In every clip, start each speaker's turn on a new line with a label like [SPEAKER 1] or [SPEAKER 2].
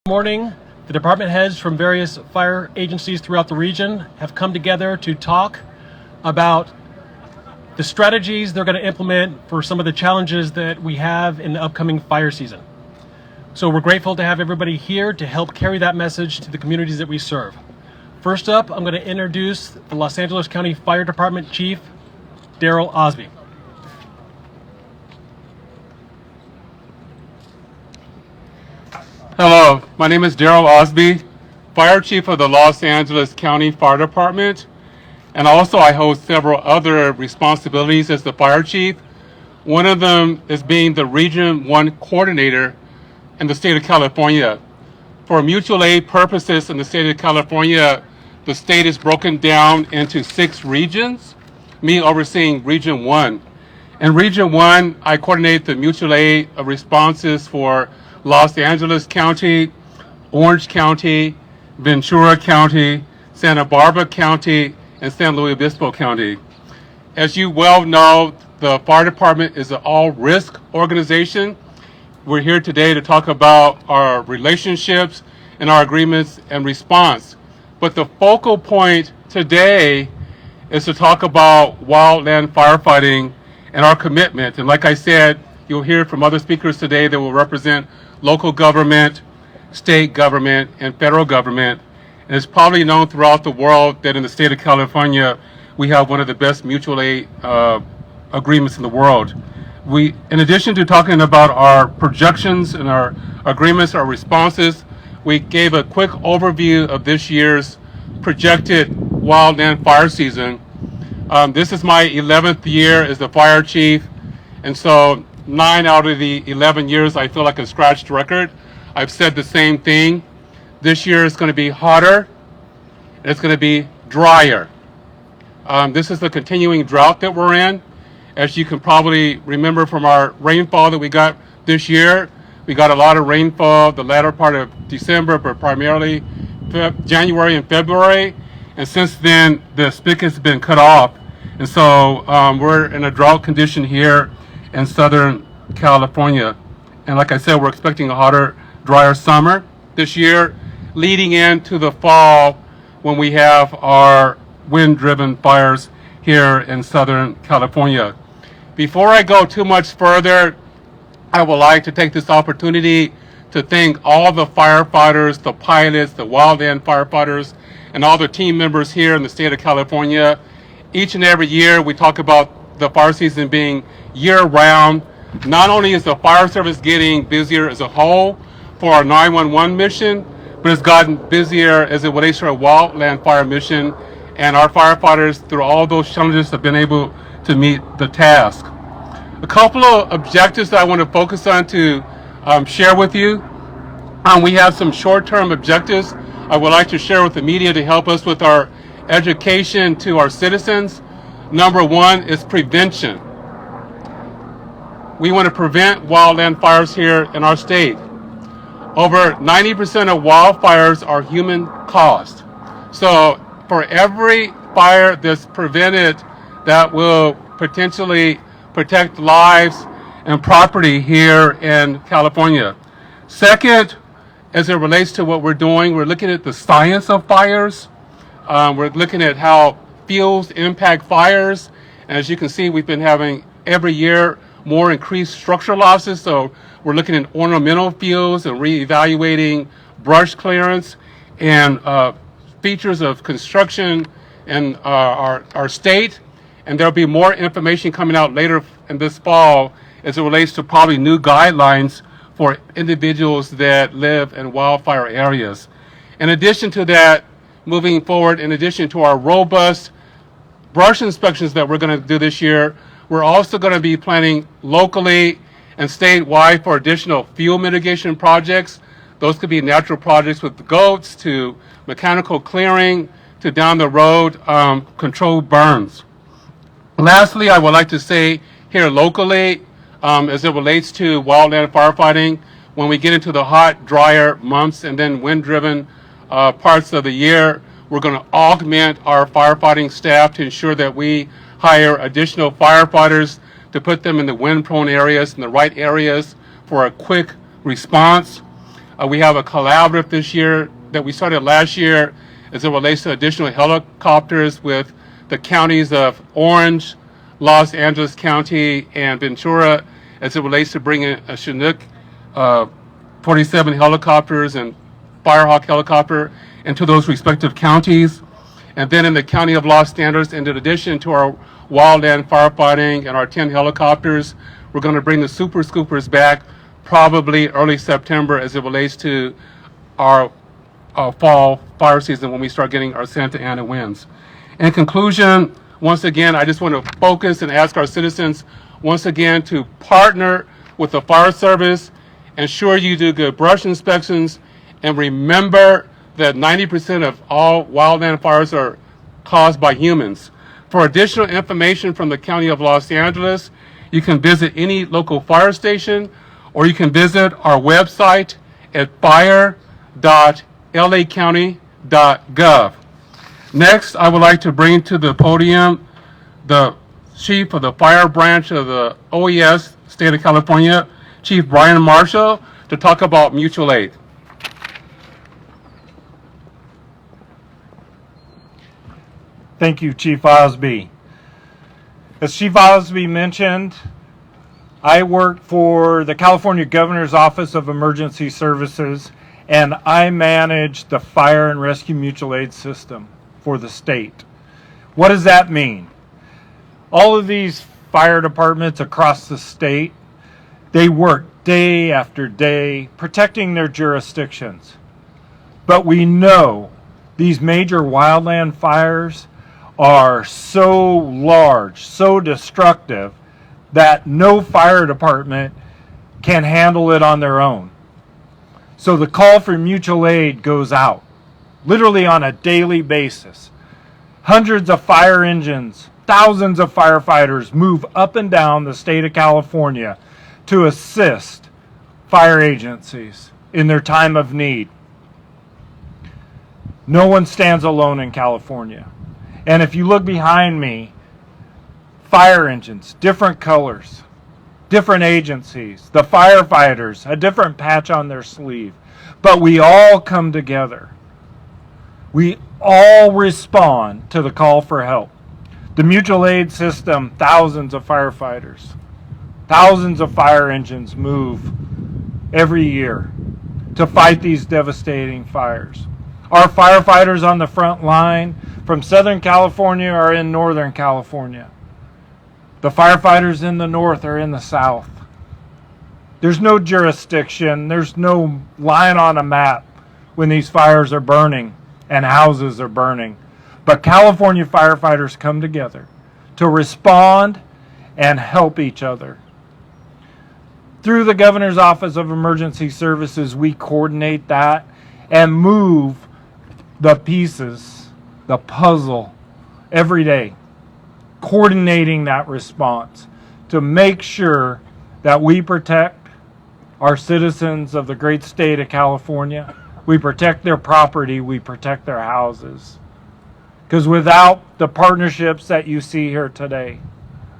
[SPEAKER 1] Morning, the department heads from various fire agencies throughout the region have come together to talk about the strategies they're going to implement for some of the challenges that we have in the upcoming fire season. So we're grateful to have everybody here to help carry that message to the communities that we serve. First up, I'm going to introduce the Los Angeles County Fire Department Chief, Daryl Osby.
[SPEAKER 2] Hello, my name is Daryl Osby, Fire Chief of the Los Angeles County Fire Department, and also I hold several other responsibilities as the Fire Chief. One of them is being the Region 1 Coordinator in the state of California. For mutual aid purposes in the state of California, the state is broken down into 6 regions, me overseeing Region 1. In Region 1, I coordinate the mutual aid responses for Los Angeles County, Orange County, Ventura County, Santa Barbara County, and San Luis Obispo County. As you well know, the fire department is an all-risk organization. We're here today to talk about our relationships and our agreements and response. But the focal point today is to talk about wildland firefighting and our commitment. And like I said, you'll hear from other speakers today that will represent local government, state government, and federal government. And it's probably known throughout the world that in the state of California, we have one of the best mutual aid agreements in the world. In addition to talking about our projections and our agreements, our responses, we gave a quick overview of this year's projected wildland fire season. This is my 11th year as the fire chief, and so 9 out of the 11 years I feel like a scratched record. I've said the same thing. This year is going to be hotter, and it's going to be drier. This is the continuing drought that we're in. As you can probably remember from our rainfall that we got this year, we got a lot of rainfall the latter part of December, but primarily January and February. And since then, the spigot's been cut off. And so we're in a drought condition here in Southern California. And like I said, we're expecting a hotter, drier summer this year, leading into the fall when we have our wind-driven fires here in Southern California. Before I go too much further, I would like to take this opportunity to thank all the firefighters, the pilots, the wildland firefighters, and all the team members here in the state of California. Each and every year we talk about the fire season being year-round. Not only is the fire service getting busier as a whole for our 911 mission, but it's gotten busier as it relates to our wildland fire mission, and our firefighters, through all those challenges, have been able to meet the task. A couple of objectives that I want to focus on to share with you. We have some short-term objectives I would like to share with the media to help us with our education to our citizens. Number 1 is prevention. We want to prevent wildland fires here in our state. Over 90% of wildfires are human caused. So for every fire that's prevented, that will potentially protect lives and property here in California. Second, as it relates to what we're doing, we're looking at the science of fires. We're looking at how fuels impact fires. And as you can see, we've been having every year more increased structural losses. So we're looking at ornamental fuels and reevaluating brush clearance and features of construction in our state. And there'll be more information coming out later in this fall as it relates to probably new guidelines for individuals that live in wildfire areas. In addition to that, moving forward, in addition to our robust brush inspections that we're going to do this year, we're also going to be planning locally and statewide for additional fuel mitigation projects. Those could be natural projects with goats to mechanical clearing to down the road controlled burns. Lastly, I would like to say here locally, as it relates to wildland firefighting, when we get into the hot, drier months and then wind-driven parts of the year, we're going to augment our firefighting staff to ensure that we hire additional firefighters to put them in the wind-prone areas, in the right areas for a quick response. We have a collaborative this year that we started last year as it relates to additional helicopters with the counties of Orange, Los Angeles County, and Ventura as it relates to bringing a Chinook 47 helicopters and Firehawk helicopter into those respective counties. And then in the county of Los Angeles, in addition to our wildland firefighting and our 10 helicopters, we're going to bring the Super Scoopers back probably early September as it relates to our fall fire season when we start getting our Santa Ana winds. In conclusion, once again, I just want to focus and ask our citizens once again to partner with the fire service, ensure you do good brush inspections, and remember that 90% of all wildland fires are caused by humans. For additional information from the County of Los Angeles, you can visit any local fire station, or you can visit our website at fire.lacounty.gov. Next, I would like to bring to the podium the Chief of the Fire Branch of the OES, State of California, Chief Brian Marshall, to talk about mutual aid.
[SPEAKER 3] Thank you, Chief Osby. As Chief Osby mentioned, I work for the California Governor's Office of Emergency Services, and I manage the fire and rescue mutual aid system for the state. What does that mean? All of these fire departments across the state, they work day after day protecting their jurisdictions. But we know these major wildland fires are so large, so destructive, that no fire department can handle it on their own. So the call for mutual aid goes out, literally on a daily basis. Hundreds of fire engines, thousands of firefighters move up and down the state of California to assist fire agencies in their time of need. No one stands alone in California. And if you look behind me, fire engines, different colors, different agencies, the firefighters, a different patch on their sleeve. But we all come together. We all respond to the call for help. The mutual aid system, thousands of firefighters, thousands of fire engines move every year to fight these devastating fires. Our firefighters on the front line from Southern California are in Northern California. The firefighters in the north are in the south. There's no jurisdiction, there's no line on a map when these fires are burning and houses are burning. But California firefighters come together to respond and help each other. Through the Governor's Office of Emergency Services, we coordinate that and move the pieces, the puzzle, every day, coordinating that response to make sure that we protect our citizens of the great state of California. We protect their property, we protect their houses. Because without the partnerships that you see here today,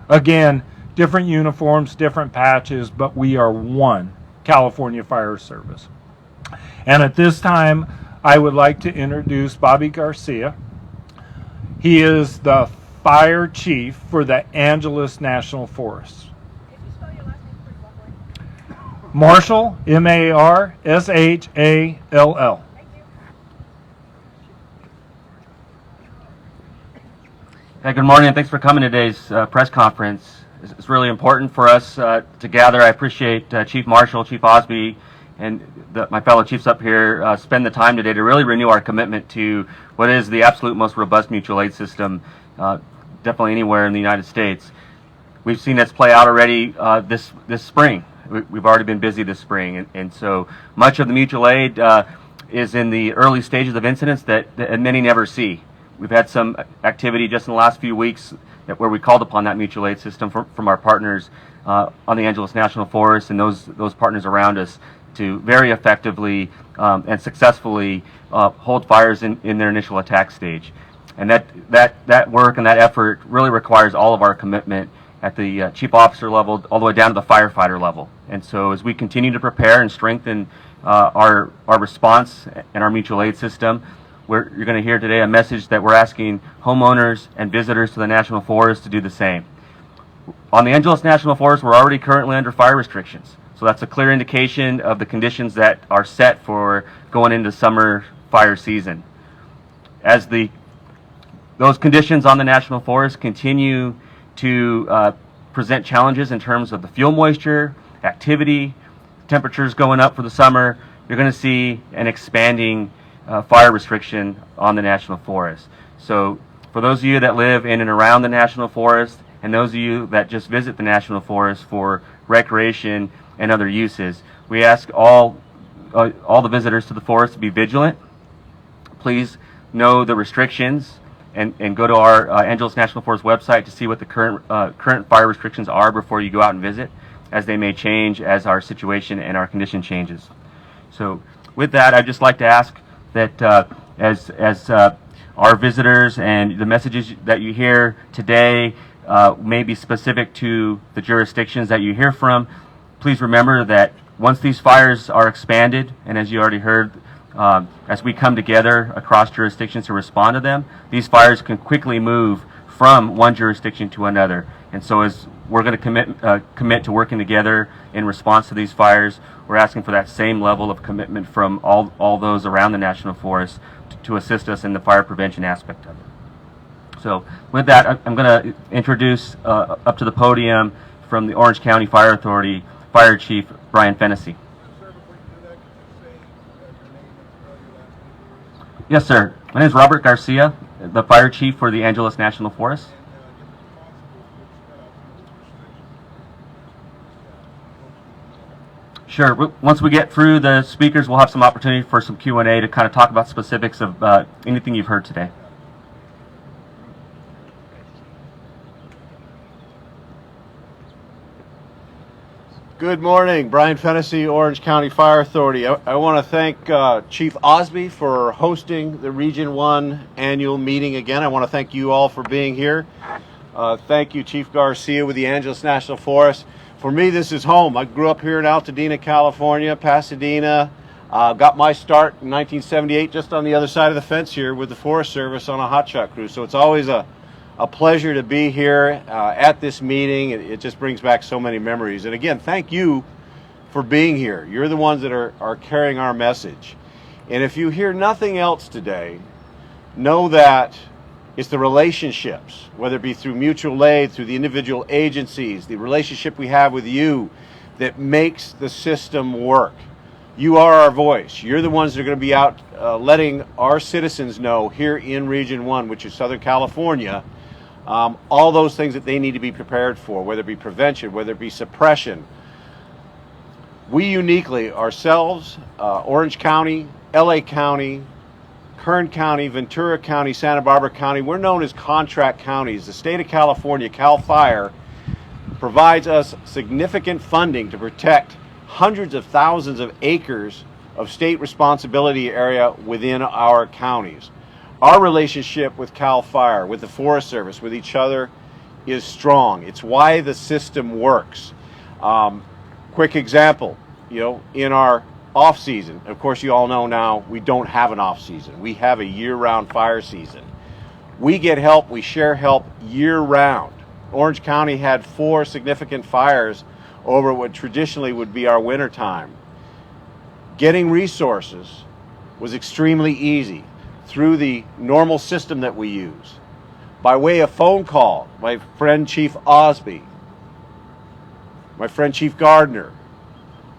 [SPEAKER 3] again, different uniforms, different patches, but we are one California Fire Service. And at this time, I would like to introduce Bobby Garcia. He is the Fire Chief for the Angeles National Forest.
[SPEAKER 4] Could you spell your last name for one more?
[SPEAKER 3] Marshall, M-A-R-S-H-A-L-L.
[SPEAKER 4] Thank you.
[SPEAKER 5] Hey, good morning, and thanks for coming to today's press conference. It's really important for us to gather. I appreciate Chief Marshall, Chief Osby, and my fellow chiefs up here spend the time today to really renew our commitment to what is the absolute most robust mutual aid system, definitely anywhere in the United States. We've seen this play out already this spring. We've already been busy this spring, and so much of the mutual aid is in the early stages of incidents that many never see. We've had some activity just in the last few weeks where we called upon that mutual aid system from our partners on the Angeles National Forest and those partners around us to very effectively and successfully hold fires in their initial attack stage. And that work and that effort really requires all of our commitment at the chief officer level all the way down to the firefighter level. And so as we continue to prepare and strengthen our response and our mutual aid system. You're going to hear today a message that we're asking homeowners and visitors to the National Forest to do the same. On the Angeles National Forest, we're already currently under fire restrictions. So that's a clear indication of the conditions that are set for going into summer fire season. As those conditions on the National Forest continue to present challenges in terms of the fuel moisture, activity, temperatures going up for the summer, you're going to see an expanding fire restriction on the National Forest. So for those of you that live in and around the National Forest, and those of you that just visit the National Forest for recreation and other uses, we ask all the visitors to the forest to be vigilant. Please know the restrictions and go to our Angeles National Forest website to see what the current fire restrictions are before you go out and visit, as they may change as our situation and our condition changes. So with that, I'd just like to ask that as our visitors and the messages that you hear today may be specific to the jurisdictions that you hear from, please remember that once these fires are expanded, and as you already heard, as we come together across jurisdictions to respond to them, these fires can quickly move from one jurisdiction to another. And so as we're going to commit to working together in response to these fires, we're asking for that same level of commitment from all those around the National Forest to assist us in the fire prevention aspect of it. So with that, I'm going to introduce up to the podium from the Orange County Fire Authority, Fire Chief Brian Fennessy. Yes, sir. My name is Robert Garcia, the Fire Chief for the Angeles National Forest. Sure. Once we get through the speakers, we'll have some opportunity for some Q&A to kind of talk about specifics of anything you've heard today.
[SPEAKER 6] Good morning, Brian Fennessy, Orange County Fire Authority. I want to thank Chief Osby for hosting the Region 1 annual meeting again. I want to thank you all for being here. Thank you, Chief Garcia with the Angeles National Forest. For me, this is home. I grew up here in Altadena, California, Pasadena. Got my start in 1978 just on the other side of the fence here with the Forest Service on a hotshot crew. So it's always a pleasure to be here at this meeting. It just brings back so many memories. And again, thank you for being here. You're the ones that are carrying our message. And if you hear nothing else today, know that it's the relationships, whether it be through mutual aid, through the individual agencies, the relationship we have with you that makes the system work. You are our voice. You're the ones that are going to be out letting our citizens know here in Region 1, which is Southern California, all those things that they need to be prepared for, whether it be prevention, whether it be suppression. We uniquely, ourselves, Orange County, LA County, Kern County, Ventura County, Santa Barbara County, we're known as contract counties. The state of California, CAL FIRE, provides us significant funding to protect hundreds of thousands of acres of state responsibility area within our counties. Our relationship with CAL FIRE, with the Forest Service, with each other is strong. It's why the system works. Quick example, in our off season, of course you all know now we don't have an off season. We have a year-round fire season. We get help, we share help year-round. Orange County had 4 significant fires over what traditionally would be our winter time. Getting resources was extremely easy through the normal system that we use. By way of phone call, my friend Chief Osby, my friend Chief Gardner,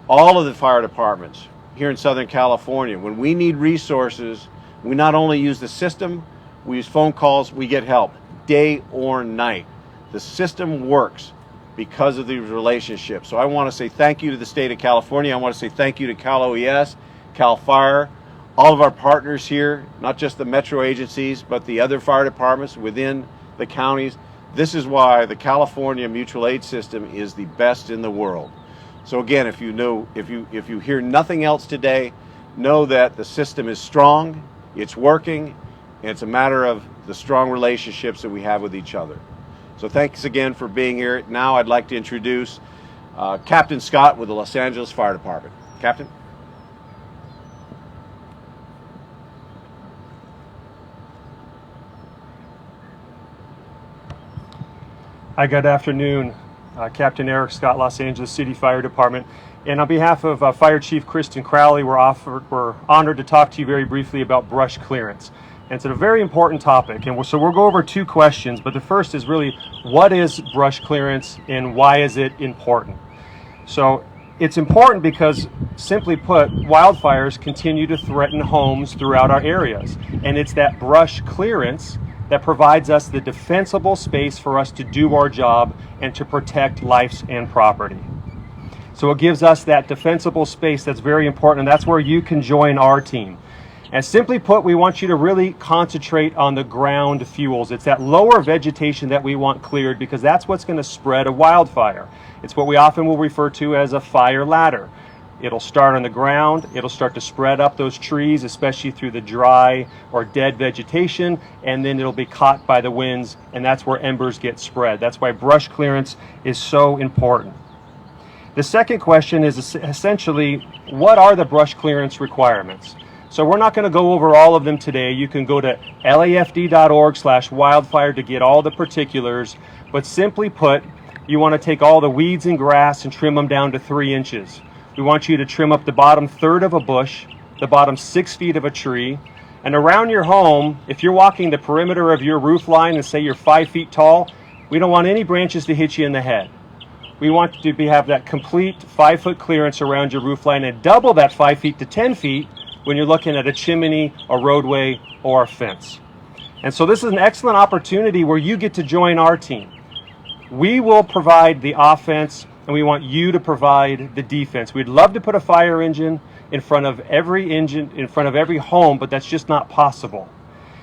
[SPEAKER 6] all of the fire departments here in Southern California, when we need resources, we not only use the system, we use phone calls, we get help day or night. The system works because of these relationships. So I want to say thank you to the state of California. I want to say thank you to Cal OES, CAL FIRE, all of our partners here, not just the metro agencies, but the other fire departments within the counties. This is why the California mutual aid system is the best in the world. So again, if you hear nothing else today, know that the system is strong, it's working, and it's a matter of the strong relationships that we have with each other. So thanks again for being here. Now I'd like to introduce Captain Scott with the Los Angeles Fire Department. Captain?
[SPEAKER 7] Hi, good afternoon. Captain Eric Scott, Los Angeles City Fire Department. And on behalf of Fire Chief Kristen Crowley, we're honored to talk to you very briefly about brush clearance. And it's a very important topic. And so we'll go over two questions, but the first is really, what is brush clearance and why is it important? So it's important because, simply put, wildfires continue to threaten homes throughout our areas. And it's that brush clearance that provides us the defensible space for us to do our job and to protect lives and property. So it gives us that defensible space that's very important, and that's where you can join our team. And simply put, we want you to really concentrate on the ground fuels. It's that lower vegetation that we want cleared, because that's what's going to spread a wildfire. It's what we often will refer to as a fire ladder. It'll start on the ground, it'll start to spread up those trees, especially through the dry or dead vegetation, and then it'll be caught by the winds, and that's where embers get spread. That's why brush clearance is so important. The second question is essentially, what are the brush clearance requirements? So we're not going to go over all of them today. You can go to lafd.org/wildfire to get all the particulars, but simply put, you want to take all the weeds and grass and trim them down to 3 inches. We want you to trim up the bottom third of a bush, the bottom 6 feet of a tree, and around your home, if you're walking the perimeter of your roof line and say you're 5 feet tall, we don't want any branches to hit you in the head. We want to have that complete 5-foot clearance around your roof line, and double that 5 feet to 10 feet when you're looking at a chimney, a roadway, or a fence. And so this is an excellent opportunity where you get to join our team. We will provide the offense, and we want you to provide the defense. We'd love to put a fire engine in front of every home, but that's just not possible.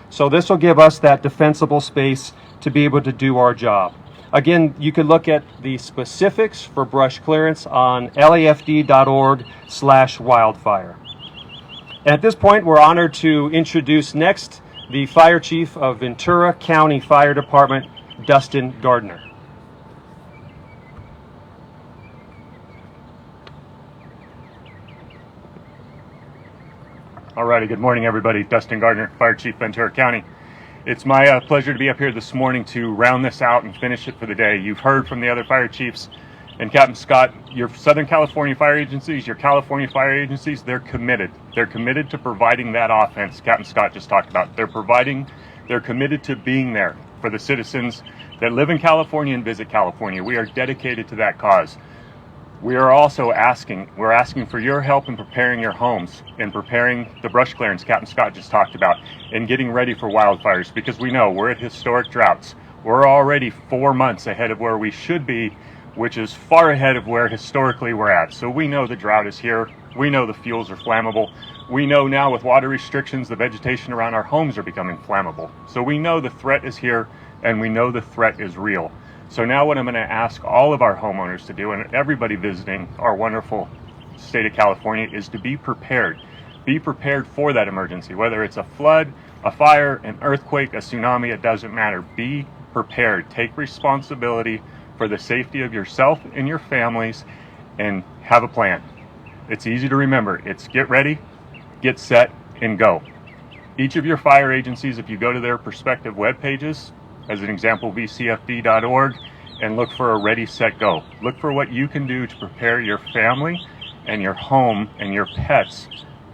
[SPEAKER 7] So this will give us that defensible space to be able to do our job. Again, you can look at the specifics for brush clearance on lafd.org/wildfire. And at this point, we're honored to introduce next the Fire Chief of Ventura County Fire Department, Dustin Gardner.
[SPEAKER 8] Alrighty, good morning everybody. Dustin Gardner, Fire Chief, Ventura County. It's my pleasure to be up here this morning to round this out and finish it for the day. You've heard from the other fire chiefs and Captain Scott, your Southern California fire agencies, your California fire agencies, they're committed. They're committed to providing that offense Captain Scott just talked about. They're committed to being there for the citizens that live in California and visit California. We are dedicated to that cause. We are also asking for your help in preparing your homes, in preparing the brush clearance Captain Scott just talked about, and getting ready for wildfires, because we know we're at historic droughts. We're already 4 months ahead of where we should be, which is far ahead of where historically we're at. So we know the drought is here. We know the fuels are flammable. We know now with water restrictions, the vegetation around our homes are becoming flammable. So we know the threat is here, and we know the threat is real. So now what I'm going to ask all of our homeowners to do, and everybody visiting our wonderful state of California, is to be prepared. Be prepared for that emergency, whether it's a flood, a fire, an earthquake, a tsunami, it doesn't matter. Be prepared. Take responsibility for the safety of yourself and your families, and have a plan. It's easy to remember. It's get ready, get set, and go. Each of your fire agencies, if you go to their respective web pages, as an example, vcfd.org, and look for a ready, set, go. Look for what you can do to prepare your family and your home and your pets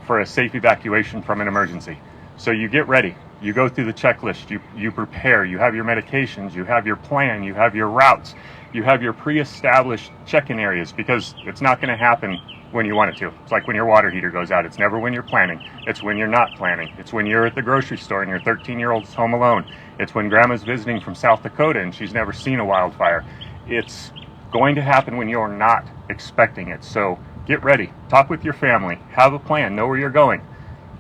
[SPEAKER 8] for a safe evacuation from an emergency. So you get ready, you go through the checklist, you prepare, you have your medications, you have your plan, you have your routes, you have your pre-established check-in areas, because it's not going to happen when you want it to. It's like when your water heater goes out. It's never when you're planning. It's when you're not planning. It's when you're at the grocery store and your 13-year-old's home alone. It's when grandma's visiting from South Dakota and she's never seen a wildfire. It's going to happen when you're not expecting it. So get ready. Talk with your family. Have a plan. Know where you're going.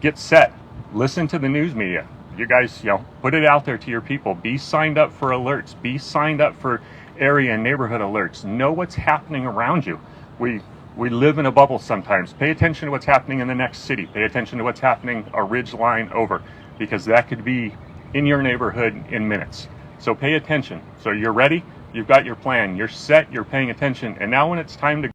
[SPEAKER 8] Get set. Listen to the news media. You guys, put it out there to your people. Be signed up for alerts. Be signed up for area and neighborhood alerts. Know what's happening around you. We live in a bubble sometimes. Pay attention to what's happening in the next city. Pay attention to what's happening a ridge line over, because that could be in your neighborhood in minutes. So pay attention. So you're ready, you've got your plan, you're set, you're paying attention, and now when it's time to